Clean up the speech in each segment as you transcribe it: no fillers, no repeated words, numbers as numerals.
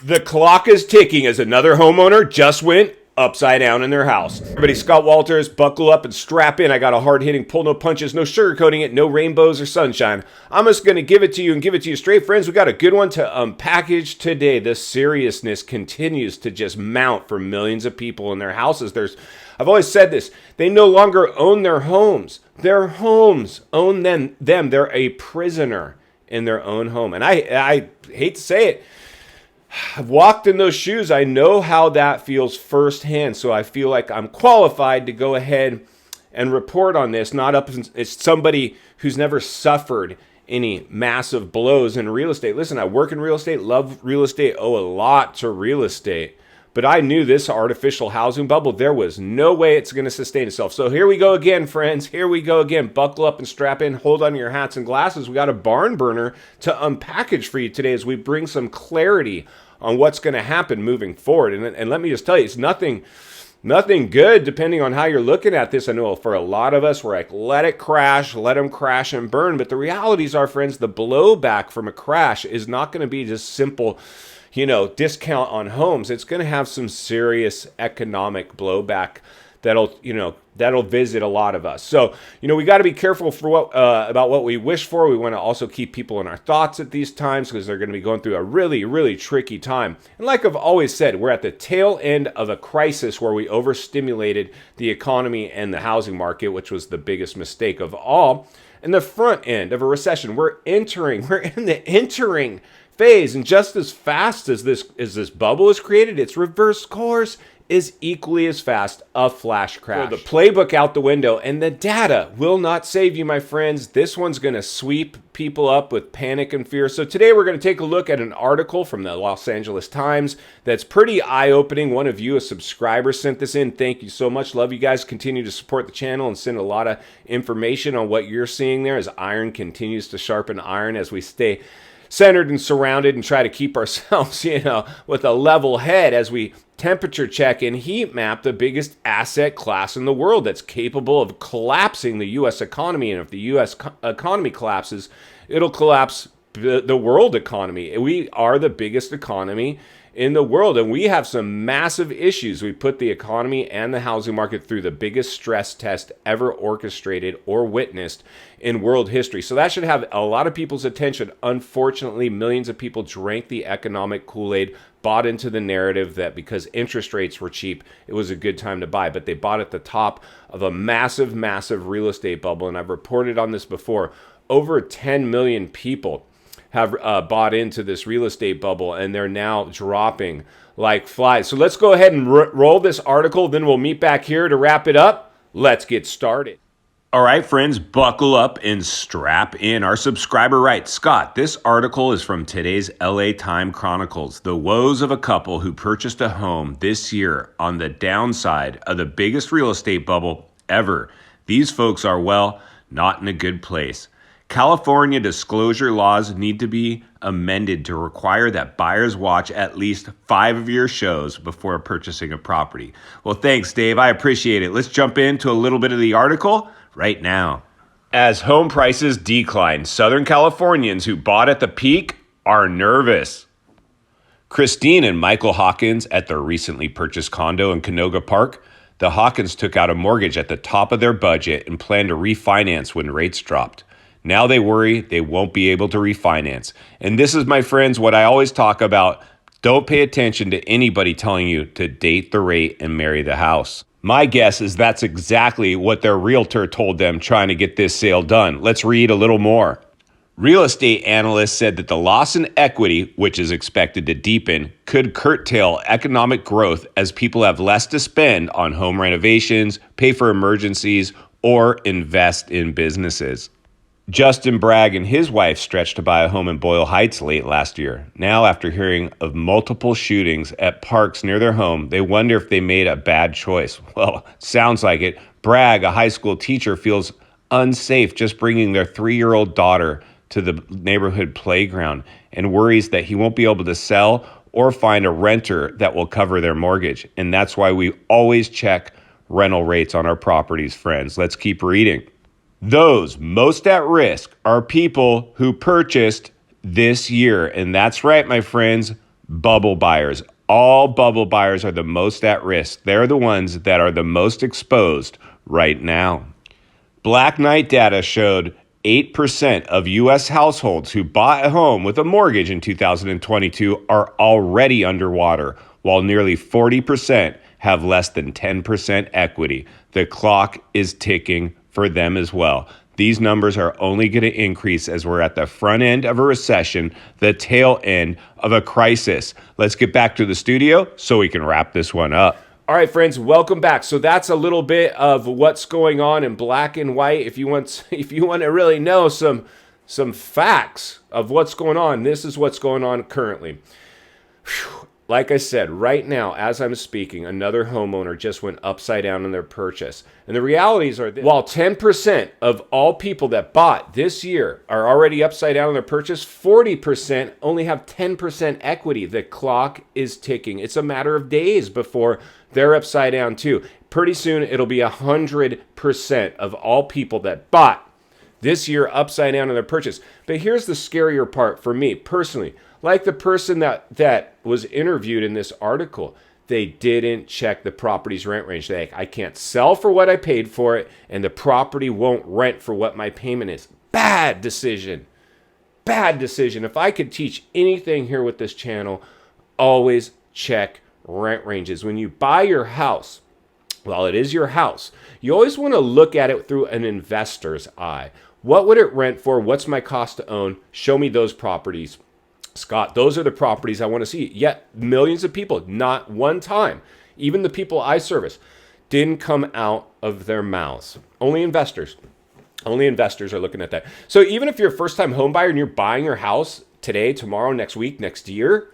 The clock is ticking as another homeowner just went upside down in their house. Everybody, Scott Walters, buckle up and strap in. I got a hard-hitting, pull no punches, no sugarcoating it, no rainbows or sunshine. I'm just going to give it to you and give it to you straight. Friends, we got a good one to unpackage today. The seriousness continues to just mount for millions of people in their houses. I've always said this, they no longer own their homes. Their homes own them. They're a prisoner in their own home. And I hate to say it, I've walked in those shoes. I know how that feels firsthand. So I feel like I'm qualified to go ahead and report on this. It's somebody who's never suffered any massive blows in real estate. Listen, I work in real estate, love real estate, owe a lot to real estate. But I knew this artificial housing bubble, there was no way it's going to sustain itself. So here we go again, friends. Here we go again. Buckle up and strap in. Hold on to your hats and glasses. We got a barn burner to unpackage for you today as we bring some clarity on what's going to happen moving forward. And let me just tell you, it's nothing good depending on how you're looking at this. I know for a lot of us, we're like, let it crash, let them crash and burn. But the realities are, friends, the blowback from a crash is not going to be just simple, discount on homes. It's going to have some serious economic blowback that'll visit a lot of us. So, we got to be careful for about what we wish for. We want to also keep people in our thoughts at these times because they're going to be going through a really, really tricky time. And like I've always said, we're at the tail end of a crisis where we overstimulated the economy and the housing market, which was the biggest mistake of all. And the front end of a recession, we're in the entering phase, and just as fast as this bubble is created, its reverse course is equally as fast, a flash crash. So the playbook out the window, and the data will not save you, my friends. This one's going to sweep people up with panic and fear. So today we're going to take a look at an article from the Los Angeles Times that's pretty eye-opening. One of you, a subscriber, sent this in. Thank you so much. Love you guys. Continue to support the channel and send a lot of information on what you're seeing there as iron continues to sharpen iron as we stay centered and surrounded and try to keep ourselves, with a level head as we temperature check and heat map the biggest asset class in the world that's capable of collapsing the U.S. economy. And if the U.S. economy collapses, it'll collapse the world economy. We are the biggest economy in the world, and we have some massive issues. We put the economy and the housing market through the biggest stress test ever orchestrated or witnessed in world history. So that should have a lot of people's attention. Unfortunately, millions of people drank the economic Kool-Aid, bought into the narrative that because interest rates were cheap, it was a good time to buy. But they bought at the top of a massive, massive real estate bubble. And I've reported on this before. Over 10 million people have bought into this real estate bubble, and they're now dropping like flies. So let's go ahead and roll this article. Then we'll meet back here to wrap it up. Let's get started. All right, friends, buckle up and strap in. Our subscriber writes, Scott, this article is from today's LA Time Chronicles. The woes of a couple who purchased a home this year on the downside of the biggest real estate bubble ever. These folks are, well, not in a good place. California disclosure laws need to be amended to require that buyers watch at least 5 of your shows before purchasing a property. Well, thanks, Dave. I appreciate it. Let's jump into a little bit of the article right now. As home prices decline, Southern Californians who bought at the peak are nervous. Christine and Michael Hawkins at their recently purchased condo in Canoga Park. The Hawkins took out a mortgage at the top of their budget and planned to refinance when rates dropped. Now they worry they won't be able to refinance. And this is, my friends, what I always talk about. Don't pay attention to anybody telling you to date the rate and marry the house. My guess is that's exactly what their realtor told them trying to get this sale done. Let's read a little more. Real estate analysts said that the loss in equity, which is expected to deepen, could curtail economic growth as people have less to spend on home renovations, pay for emergencies, or invest in businesses. Justin Bragg and his wife stretched to buy a home in Boyle Heights late last year. Now, after hearing of multiple shootings at parks near their home, they wonder if they made a bad choice. Well, sounds like it. Bragg, a high school teacher, feels unsafe just bringing their 3-year-old daughter to the neighborhood playground and worries that he won't be able to sell or find a renter that will cover their mortgage. And that's why we always check rental rates on our properties, friends. Let's keep reading. Those most at risk are people who purchased this year. And that's right, my friends, Bubble buyers. All bubble buyers are the most at risk. They're the ones that are the most exposed right now. Black Knight data showed 8% of U.S. households who bought a home with a mortgage in 2022 are already underwater, while nearly 40% have less than 10% equity. The clock is ticking for them as well. These numbers are only going to increase as we're at the front end of a recession, the tail end of a crisis. Let's get back to the studio so we can wrap this one up. All right, friends, welcome back. So that's a little bit of what's going on in black and white. If you want to really know some facts of what's going on, this is what's going on currently. Whew. Like I said, right now, as I'm speaking, another homeowner just went upside down in their purchase. And the realities are this. While 10% of all people that bought this year are already upside down in their purchase, 40% only have 10% equity. The clock is ticking. It's a matter of days before they're upside down too. Pretty soon, it'll be 100% of all people that bought this year upside down in their purchase. But here's the scarier part for me personally. Like the person that was interviewed in this article, they didn't check the property's rent range. I can't sell for what I paid for it, and the property won't rent for what my payment is. Bad decision. Bad decision. If I could teach anything here with this channel, always check rent ranges. When you buy your house, well, it is your house. You always want to look at it through an investor's eye. What would it rent for? What's my cost to own? Show me those properties. Scott, those are the properties I want to see. Yet millions of people, not one time, even the people I service, didn't come out of their mouths. Only investors are looking at that. So even if you're a first-time home buyer and you're buying your house today, tomorrow, next week, next year,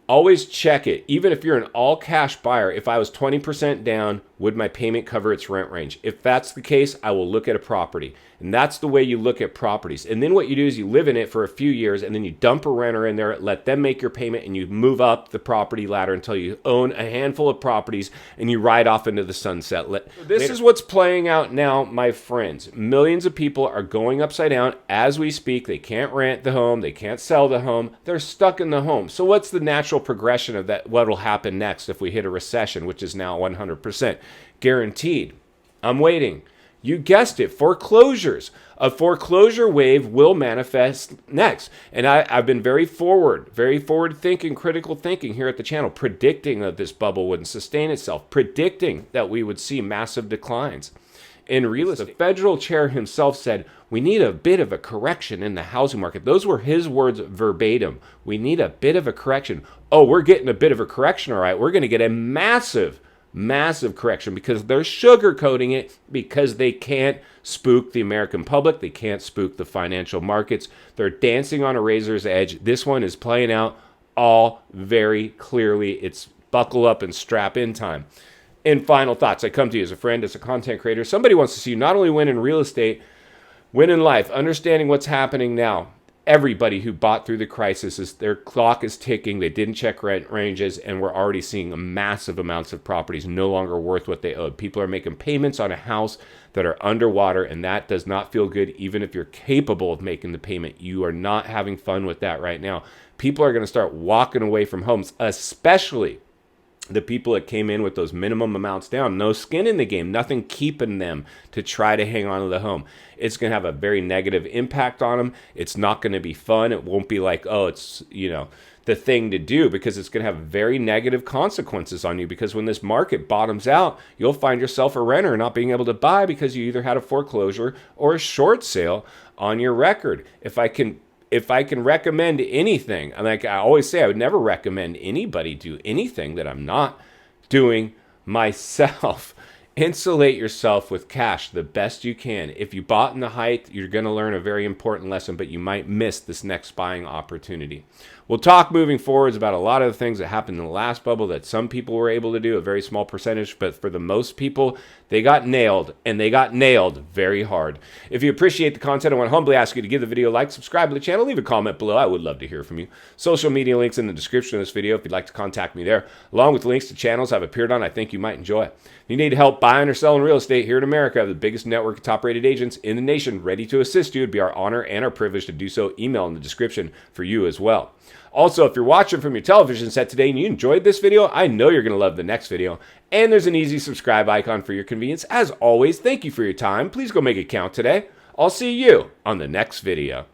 always check it. Even if you're an all-cash buyer, if I was 20% down, would my payment cover its rent range? If that's the case, I will look at a property. And that's the way you look at properties. And then what you do is you live in it for a few years, and then you dump a renter in there, let them make your payment, and you move up the property ladder until you own a handful of properties, and you ride off into the sunset. This is what's playing out now, my friends. Millions of people are going upside down as we speak. They can't rent the home. They can't sell the home. They're stuck in the home. So what's the natural progression of that? What will happen next if we hit a recession, which is now 100% guaranteed? I'm waiting. You guessed it, foreclosures. A foreclosure wave will manifest next. And I've been very forward thinking, critical thinking here at the channel, predicting that this bubble wouldn't sustain itself, predicting that we would see massive declines in real estate. The federal chair himself said, we need a bit of a correction in the housing market. Those were his words verbatim. We need a bit of a correction. Oh, we're getting a bit of a correction, all right. We're going to get a massive correction because they're sugarcoating it because they can't spook the American public. They can't spook the financial markets. They're dancing on a razor's edge. This one is playing out all very clearly. It's buckle up and strap in time. In final thoughts, I come to you as a friend, as a content creator. Somebody wants to see you not only win in real estate, win in life, understanding what's happening now. Everybody who bought through the crisis, their clock is ticking. They didn't check rent ranges, and we're already seeing massive amounts of properties no longer worth what they owed. People are making payments on a house that are underwater, and that does not feel good. Even if you're capable of making the payment, you are not having fun with that right now. People are going to start walking away from homes, especially the people that came in with those minimum amounts down, no skin in the game, nothing keeping them to try to hang on to the home. It's going to have a very negative impact on them. It's not going to be fun. It won't be like, oh, it's, the thing to do, because it's going to have very negative consequences on you, because when this market bottoms out, you'll find yourself a renter not being able to buy because you either had a foreclosure or a short sale on your record. If I can recommend anything, like I always say, I would never recommend anybody do anything that I'm not doing myself. Insulate yourself with cash the best you can. If you bought in the height, you're going to learn a very important lesson, but you might miss this next buying opportunity. We'll talk moving forwards about a lot of the things that happened in the last bubble that some people were able to do, a very small percentage, but for the most people, they got nailed, and they got nailed very hard. If you appreciate the content, I want to humbly ask you to give the video a like, subscribe to the channel, leave a comment below. I would love to hear from you. Social media links in the description of this video if you'd like to contact me there, along with links to channels I've appeared on I think you might enjoy. If you need help buying buying or selling real estate here in America, the biggest network of top-rated agents in the nation ready to assist you. It'd be our honor and our privilege to do so. Email in the description for you as well. Also, if you're watching from your television set today and you enjoyed this video, I know you're going to love the next video. And there's an easy subscribe icon for your convenience. As always, thank you for your time. Please go make it count today. I'll see you on the next video.